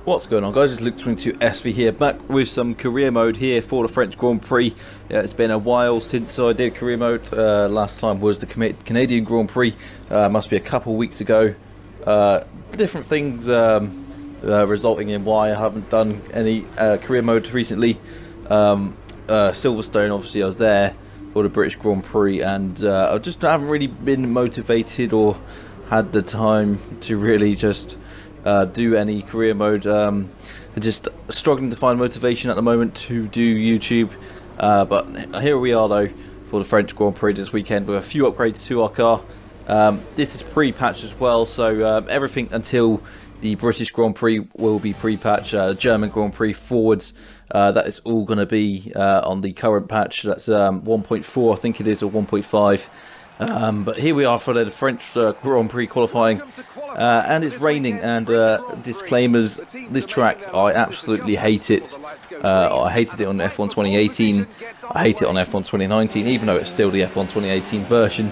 What's going on, guys? It's Luke22SV here, back with some career mode here for the French Grand Prix. It's been a while since I did career mode. Last time was the Canadian Grand Prix, must be a couple weeks ago. Different things resulting in why I haven't done any career mode recently. Silverstone, obviously I was there for the British Grand Prix, and I just haven't really been motivated or had the time to really just do any career mode. Just struggling to find motivation at the moment to do YouTube, but here we are though for the French Grand Prix this weekend with a few upgrades to our car. This is pre-patch as well, so everything until the British Grand Prix will be pre-patch. German Grand Prix forwards, that is all going to be on the current patch. That's 1.4 I think it is, or 1.5. But here we are for the French Grand Prix qualifying, and it's raining, and disclaimers, this track, I absolutely hate it. I hated it on F1 2018, I hate it on F1 2019, even though it's still the F1 2018 version.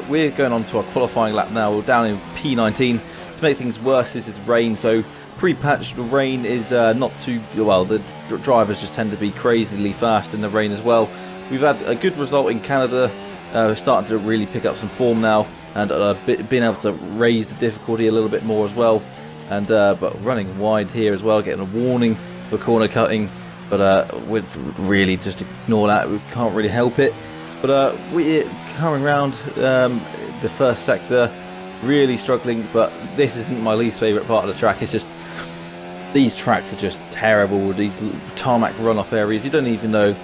We're going on to our qualifying lap now. We're down in P19. To make things worse, this is rain, so pre-patched rain is not too well. The drivers just tend to be crazily fast in the rain as well. We've had a good result in Canada. We're starting to really pick up some form now, and being able to raise the difficulty a little bit more as well. And but running wide here as well, getting a warning for corner cutting. But we'd really just ignore that. We can't really help it. But we're coming around the first sector, really struggling. But this isn't my least favourite part of the track. It's just these tracks are just terrible. These tarmac runoff areas. You don't even know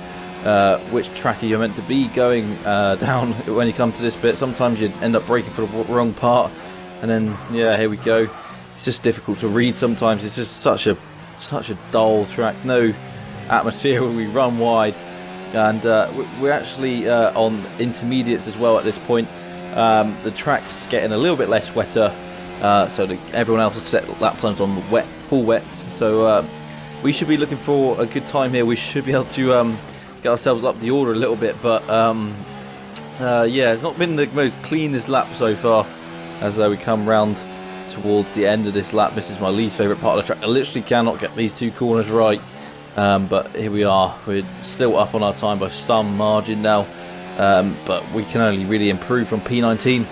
which track you're meant to be going down when you come to this bit. Sometimes you end up braking for the wrong part, and then here we go. It's just difficult to read sometimes. It's just such a dull track, no atmosphere when we run wide, and we're actually on intermediates as well at this point. The track's getting a little bit less wetter, so everyone else has set lap times on full wets, so we should be looking for a good time here. We should be able to get ourselves up the order a little bit, but it's not been the most cleanest lap so far as we come round towards the end of this lap. This is my least favourite part of the track. I literally cannot get these two corners right, but here we are. We're still up on our time by some margin now, but we can only really improve from P19.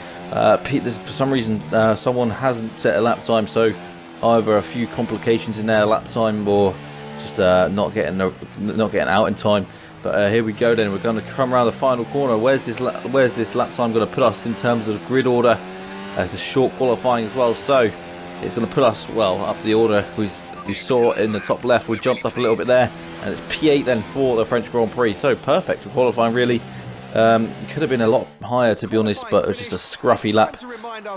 For some reason someone hasn't set a lap time, so either a few complications in their lap time or just not getting out in time. But here we go then, we're going to come around the final corner. Where's this lap time going to put us in terms of grid order? It's a short qualifying as well, so it's going to put us, well, up the order. We saw in the top left, we jumped up a little bit there, and it's P8 then for the French Grand Prix. So perfect for qualifying, really. Could have been a lot higher, to be honest, but it was just a scruffy lap.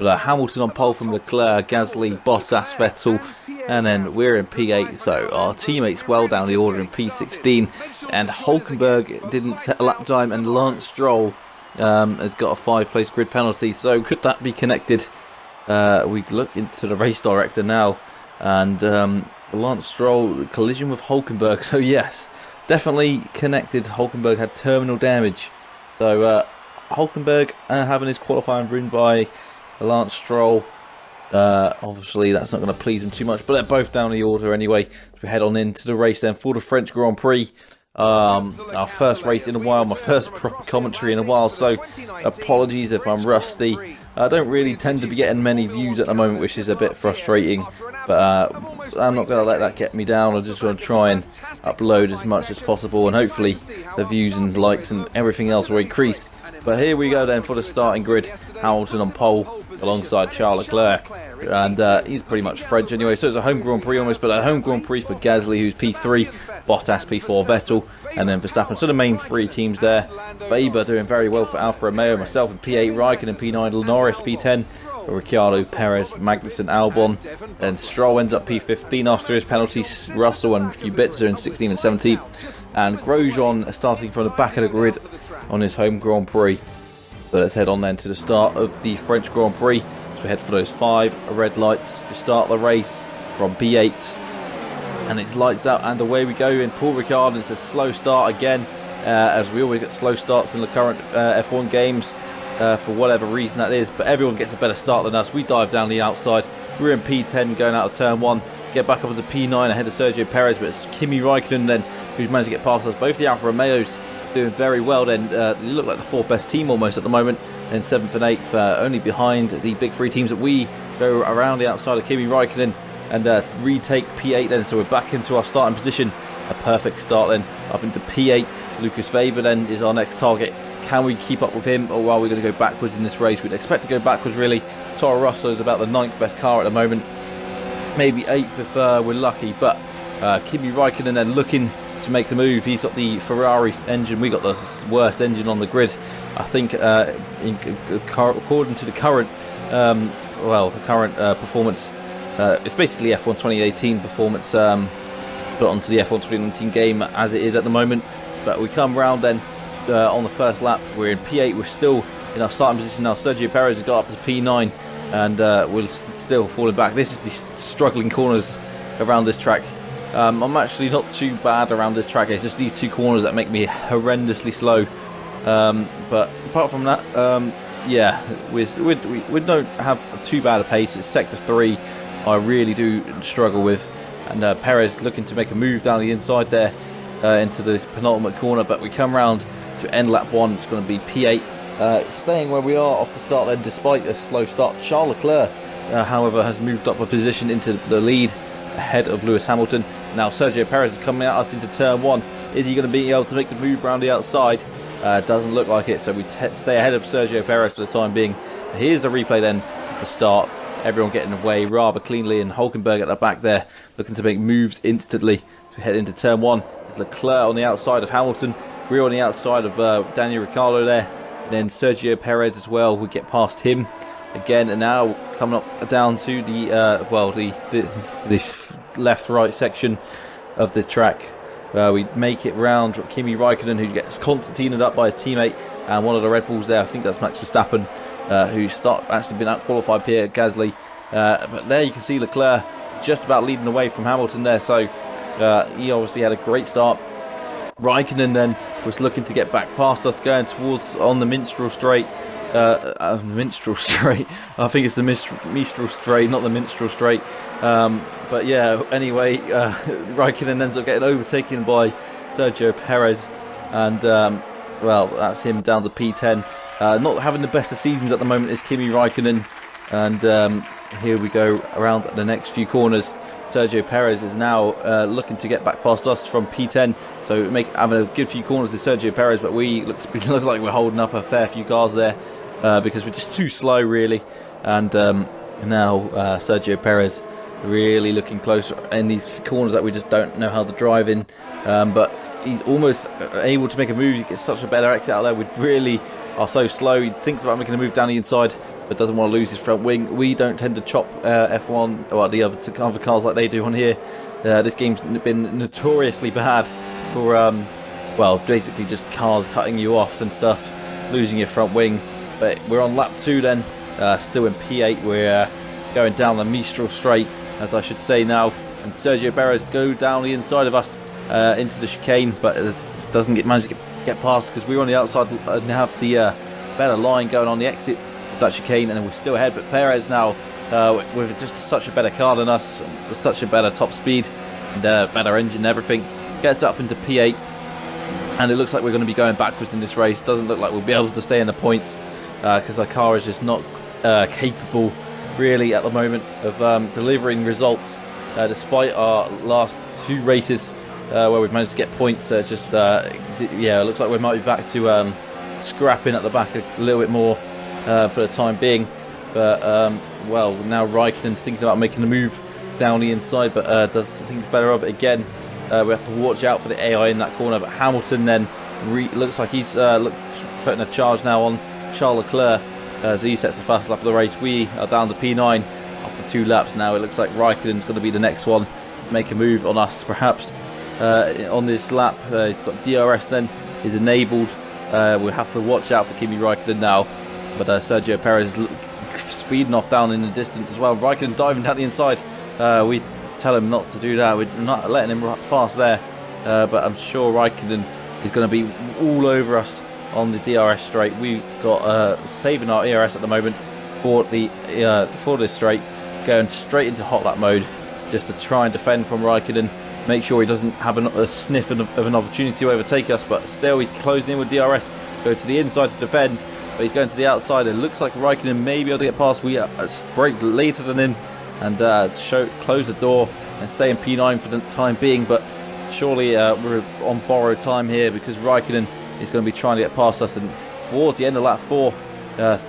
But Hamilton on pole from Leclerc, Gasly, Bottas, Vettel, and then we're in P8, so our teammates well down the order in P16, and Hulkenberg didn't set a lap time, and Lance Stroll has got a 5-place grid penalty. So could that be connected? We look into the race director now, and Lance Stroll collision with Hulkenberg, so yes, definitely connected. Hulkenberg had terminal damage. So Hulkenberg having his qualifying ruined by Lance Stroll. Obviously that's not going to please him too much, but they're both down the order anyway. So we head on into the race then for the French Grand Prix. Our first race in a while, my first proper commentary in a while, so apologies if I'm rusty. I don't really tend to be getting many views at the moment, which is a bit frustrating, but I'm not going to let that get me down. I'm just going to try and upload as much as possible, and hopefully the views and likes and everything else will increase. But here we go then for the starting grid. Hamilton on pole alongside Charles Leclerc, and he's pretty much French anyway, so it's a home Grand Prix almost, but a home Grand Prix for Gasly, who's P3, Bottas P4, Vettel, and then Verstappen. So the main three teams there. Weber doing very well for Alfa Romeo, myself in P8, Raikkonen in P9, Norris P10, Ricciardo, Perez, Magnussen, Albon, and Stroll ends up P15 after his penalties. Russell and Kubica in 16th and 17th, and Grosjean starting from the back of the grid on his home Grand Prix. So let's head on then to the start of the French Grand Prix. So we head for those 5 red lights to start the race from P8. And it's lights out and away we go in Paul Ricard. It's a slow start again, as we always get slow starts in the current F1 games. For whatever reason that is, but everyone gets a better start than us. We dive down the outside, We're in P10 going out of turn 1. Get back up to P9 ahead of Sergio Perez, but it's Kimi Raikkonen then who's managed to get past us. Both the Alfa Romeos doing very well then. You look like the 4th best team almost at the moment, and 7th and 8th, only behind the big 3 teams that we go around the outside of Kimi Raikkonen and retake P8 then. So we're back into our starting position. A perfect start then up into P8. Lucas Weber then is our next target. Can we keep up with him, or are we going to go backwards in this race? We'd expect to go backwards really. Toro Rosso is about the 9th best car at the moment, maybe 8th if we're lucky, but Kimi Raikkonen then looking to make the move. He's got the Ferrari engine, we got the worst engine on the grid. I think according to the current performance, it's basically F1 2018 performance put onto the F1 2019 game as it is at the moment. But we come round then on the first lap, we're in P8, we're still in our starting position now. Sergio Perez has got up to P9 and we're still falling back. This is the struggling corners around this track. I'm actually not too bad around this track, it's just these 2 corners that make me horrendously slow. But apart from that, yeah, we don't have too bad a pace. It's sector 3 I really do struggle with, and Perez looking to make a move down the inside there into this penultimate corner, but we come round to end lap 1. It's going to be P8, staying where we are off the start then despite a slow start. Charles Leclerc however has moved up a position into the lead ahead of Lewis Hamilton. Now Sergio Perez is coming at us into turn 1. Is he going to be able to make the move around the outside? Doesn't look like it, so we stay ahead of Sergio Perez for the time being. Here's the replay then at the start. Everyone getting away rather cleanly, and Hulkenberg at the back there looking to make moves instantly to head into turn 1. There's Leclerc on the outside of Hamilton. We're on the outside of Daniel Ricciardo there. And then Sergio Perez as well. We get past him again, and now coming up down to the left-right section of the track. We make it round Kimi Raikkonen, who gets Constantinoed up by his teammate, and one of the Red Bulls there, I think that's Max Verstappen, who's actually been out-qualified Pierre Gasly. But there you can see Leclerc just about leading away from Hamilton there, so he obviously had a great start. Raikkonen then was looking to get back past us, going towards on the Minstrel straight. Minstrel straight. I think it's the Mistral straight, not the Minstrel straight. But yeah, anyway, Raikkonen ends up getting overtaken by Sergio Perez, and well, that's him down to P10. Not having the best of seasons at the moment is Kimi Raikkonen, and here we go around the next few corners. Sergio Perez is now looking to get back past us from P10, so having a good few corners to Sergio Perez, but we look like we're holding up a fair few cars there because we're just too slow really. And now Sergio Perez really looking close in these corners that we just don't know how to drive in, but he's almost able to make a move. He gets such a better exit out there. We really are so slow. He thinks about making a move down the inside, but doesn't want to lose his front wing. We don't tend to chop F1 or the other cars like they do on here. This game's been notoriously bad for well, basically just cars cutting you off and stuff, losing your front wing. But we're on lap 2 then, still in P8. We're going down the Mistral straight, as I should say now, and Sergio Perez go down the inside of us into the chicane, but it doesn't manage to get past because we're on the outside and have the better line going on the exit of that chicane, and we're still ahead. But Perez now with just such a better car than us, with such a better top speed and better engine and everything, gets up into P8, and it looks like we're going to be going backwards in this race. Doesn't look like we'll be able to stay in the points because our car is just not capable really at the moment of delivering results, despite our last 2 races where we've managed to get points. It's just yeah, it looks like we might be back to scrapping at the back a little bit more for the time being. But well, now Raikkonen's thinking about making a move down the inside, but does think better of it again. We have to watch out for the AI in that corner. But Hamilton then looks like he's putting a charge now on Charles Leclerc as he sets the fast lap of the race. We are down to P9 after 2 laps now. It looks like Raikkonen's going to be the next one to make a move on us, perhaps on this lap. He's got DRS then is enabled. We'll have to watch out for Kimi Raikkonen now. But Sergio Perez is speeding off down in the distance as well. Raikkonen diving down the inside. We tell him not to do that. We're not letting him pass there. But I'm sure Raikkonen is going to be all over us on the DRS straight. We've got saving our ERS at the moment for this straight. going straight into hot lap mode just to try and defend from Raikkonen, make sure he doesn't have a sniff of an opportunity to overtake us, but still he's closing in with DRS, go to the inside to defend, but he's going to the outside. It looks like Raikkonen may be able to get past. We brake later than him and close the door and stay in P9 for the time being, but surely we're on borrowed time here because Raikkonen is going to be trying to get past us, and towards the end of lap 4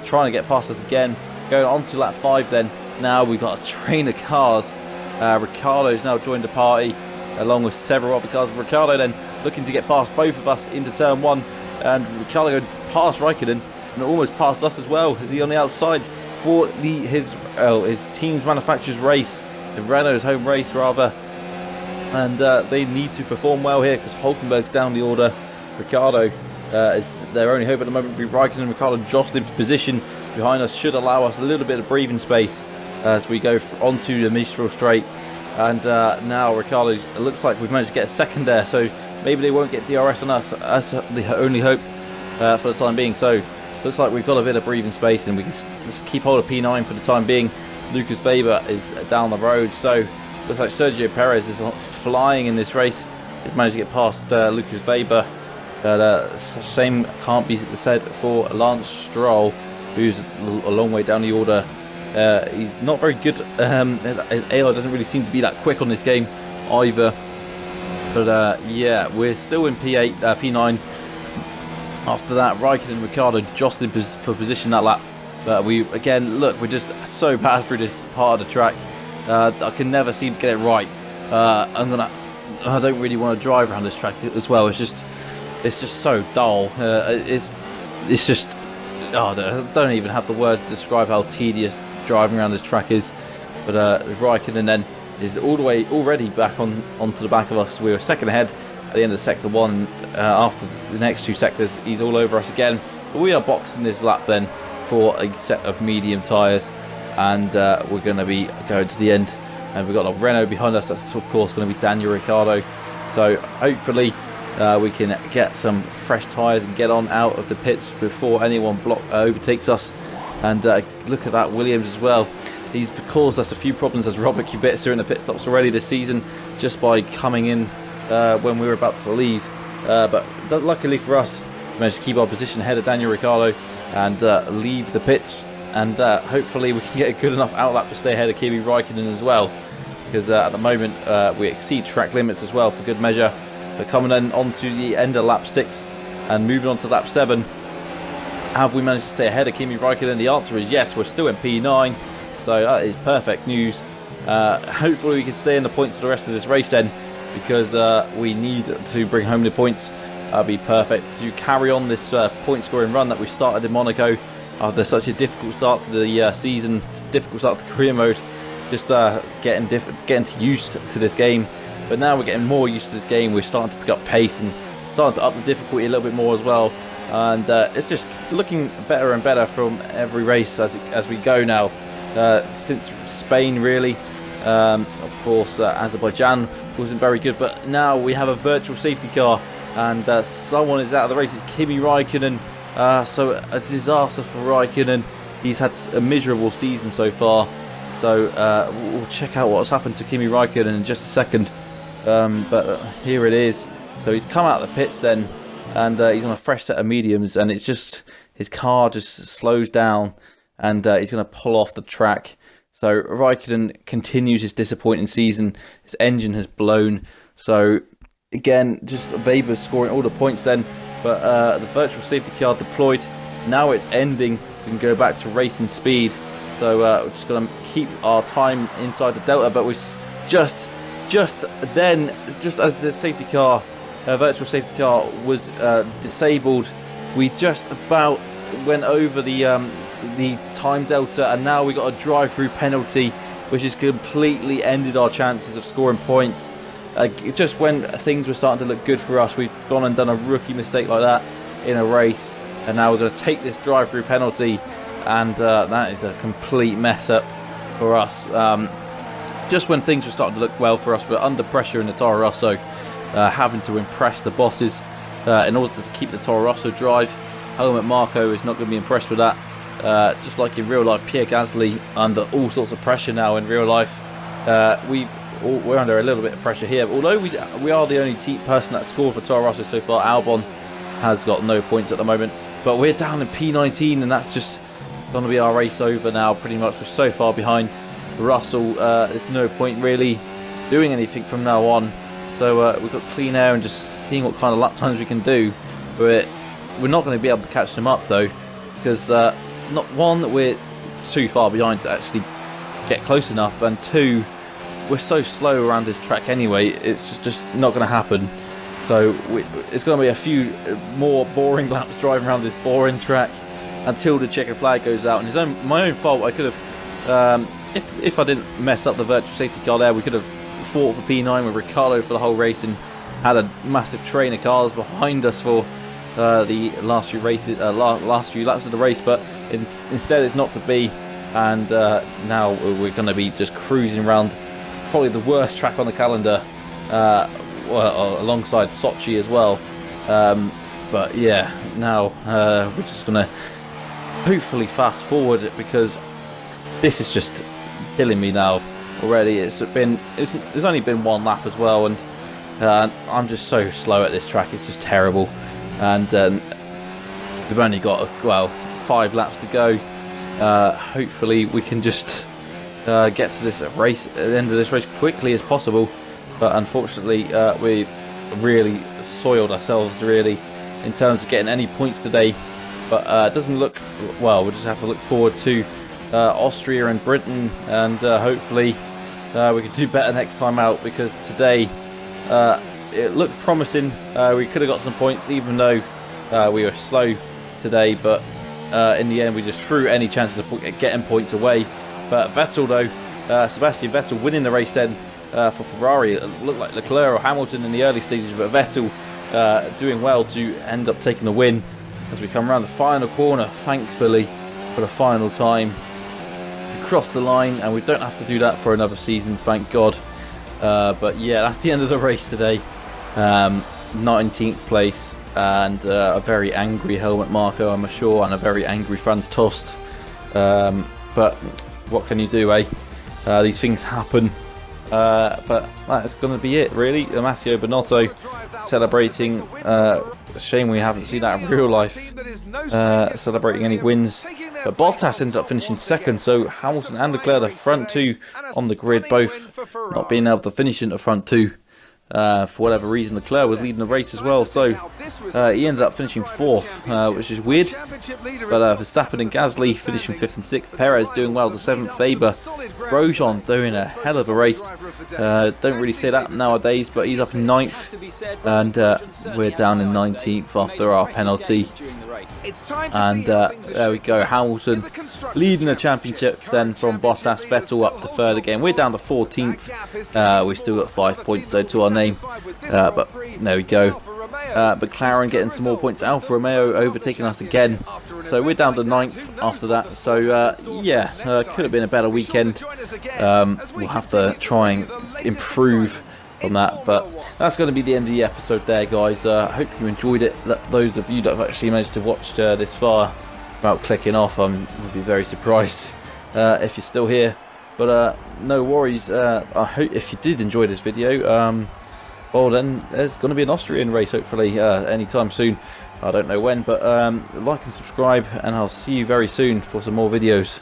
trying to get past us again, going on to lap 5 then. Now we've got a train of cars. Ricciardo's now joined the party along with several other cars. Ricciardo then looking to get past both of us into turn 1, and Ricciardo going past Raikkonen and almost past us as well. Is he on the outside for his team's manufacturer's race, the Renault's home race rather, and they need to perform well here because Hulkenberg's down the order. Ricciardo is their only hope at the moment. Raikkonen and Ricciardo jostling for position behind us should allow us a little bit of breathing space as we go onto the Minstrel straight. And now Ricciardo, it looks like we've managed to get a second there, so maybe they won't get DRS on us. That's the only hope for the time being. So looks like we've got a bit of breathing space and we can just keep hold of P9 for the time being. Lucas Weber is down the road, so looks like Sergio Perez is flying in this race. We've managed to get past Lucas Weber. Same can't be said for Lance Stroll, who's a long way down the order. He's not very good. His AI doesn't really seem to be that quick on this game either. But yeah, we're still in P8, P9. After that, Raikkonen and Ricciardo jostling for position that lap. But we, again, look, we're just so bad through this part of the track. I can never seem to get it right. I don't really want to drive around this track as well. It's just so dull. It's just, I don't even have the words to describe how tedious driving around this track is. But Raikkonen then is all the way already back onto the back of us. We were second ahead at the end of sector 1. After the next 2 sectors, he's all over us again. But we are boxing this lap then for a set of medium tyres, and we're going to be going to the end. And we've got a Renault behind us. That's of course going to be Daniel Ricciardo. So hopefully we can get some fresh tyres and get on out of the pits before anyone overtakes us. And look at that, Williams as well. He's caused us a few problems as Robert Kubica in the pit stops already this season just by coming in when we were about to leave. But luckily for us, we managed to keep our position ahead of Daniel Ricciardo and leave the pits. And hopefully we can get a good enough outlap to stay ahead of Kimi Raikkonen as well. Because at the moment we exceed track limits as well for good measure. But coming then on to the end of lap 6 and moving on to lap 7. Have we managed to stay ahead of Kimi Raikkonen? The answer is yes, we're still in P9. So that is perfect news. Hopefully we can stay in the points for the rest of this race then, because we need to bring home the points. That'll be perfect to carry on this point scoring run that we started in Monaco after such a difficult start to the season, difficult start to career mode. Just getting used to this game. But now we're getting more used to this game. We're starting to pick up pace and starting to up the difficulty a little bit more as well. And it's just looking better and better from every race as we go now. Since Spain really, of course Azerbaijan wasn't very good, but now we have a virtual safety car and someone is out of the race. It's Kimi Raikkonen. So a disaster for Raikkonen. He's had a miserable season so far. So we'll check out what's happened to Kimi Raikkonen in just a second. But here it is. So he's come out of the pits then, and he's on a fresh set of mediums, and it's just his car just slows down, and he's going to pull off the track. So Raikkonen continues his disappointing season. His engine has blown. So again, just Weber scoring all the points then. But the virtual safety car deployed. Now it's ending. We can go back to racing speed. So we're just going to keep our time inside the delta. But we just as the safety car, virtual safety car was disabled, we just about went over the time delta, and now we got a drive-through penalty, which has completely ended our chances of scoring points. Just when things were starting to look good for us, we've gone and done a rookie mistake like that in a race, and now we're going to take this drive-through penalty, and that is a complete mess up for us. Just when things were starting to look well for us, we're under pressure in the Toro Rosso, having to impress the bosses in order to keep the Toro Rosso drive. Helmut Marko is not going to be impressed with that. just like in real life, Pierre Gasly under all sorts of pressure now in real life. We're under a little bit of pressure here. Although we are the only person that scored for Toro Rosso so far. Albon has got no points at the moment, but we're down in P19, and that's just going to be our race over now. Pretty much, we're so far behind Russell. There's no point really doing anything from now on. So we've got clean air and just seeing what kind of lap times we can do. We're not going to be able to catch them up though, because not one, we're too far behind to actually get close enough, and two, we're so slow around this track anyway. It's just not going to happen. So it's going to be a few more boring laps driving around this boring track until the checkered flag goes out. And my own fault. I could have, if I didn't mess up the virtual safety car there, we could have fought for P9 with Ricciardo for the whole race and had a massive train of cars behind us for the last few races, last few laps of the race. But instead, it's not to be. And now we're going to be just cruising around probably the worst track on the calendar, well, alongside Sochi as well. But yeah, now we're just going to hopefully fast forward it, because this is just killing me now already. It's only been one lap as well, and I'm just so slow at this track. It's just terrible, and we've only got 5 laps to go. Hopefully we can just get to this race, at the end of this race, quickly as possible. But unfortunately, we really soiled ourselves really in terms of getting any points today. But it doesn't look well. We'll just have to look forward to Austria and Britain, and hopefully we can do better next time out, because today it looked promising. We could have got some points even though we were slow today, but in the end we just threw any chances of getting points away. But Vettel though, Sebastian Vettel winning the race then for Ferrari. It looked like Leclerc or Hamilton in the early stages, but Vettel doing well to end up taking the win as we come around the final corner, thankfully, for the final time. We cross the line, and we don't have to do that for another season, thank God. But yeah, that's the end of the race today. 19th place, and a very angry Helmut Marko, I'm sure, and a very angry Franz Tost. But what can you do, eh? These things happen. But that's going to be it, really. Massimo Binotto celebrating. Shame we haven't seen that in real life. Celebrating any wins. But Bottas ended up finishing second, so Hamilton and Leclerc, the front two on the grid, both not being able to finish in the front two. For whatever reason, Leclerc was leading the race as well, so he ended up finishing 4th, which is weird. But Verstappen and Gasly finishing 5th and 6th. Perez doing well to 7th. Faber, Grosjean doing a hell of a race. Don't really say that nowadays, but he's up in 9th, and we're down in 19th after our penalty. And there we go, Hamilton leading the championship then from Bottas. Vettel up to 3rd again. We're down to 14th. We've still got 5 points though to our name, but there we go. McLaren getting some more points. Alfa Romeo overtaking us again, so we're down to 9th after that. So yeah, could have been a better weekend. We'll have to try and improve on that, but that's going to be the end of the episode there, guys. I hope you enjoyed it. Those of you that have actually managed to watch this far without clicking off, I would be very surprised if you're still here. But no worries. I hope if you did enjoy this video, well then there's going to be an Austrian race hopefully anytime soon. I don't know when, but like and subscribe, and I'll see you very soon for some more videos.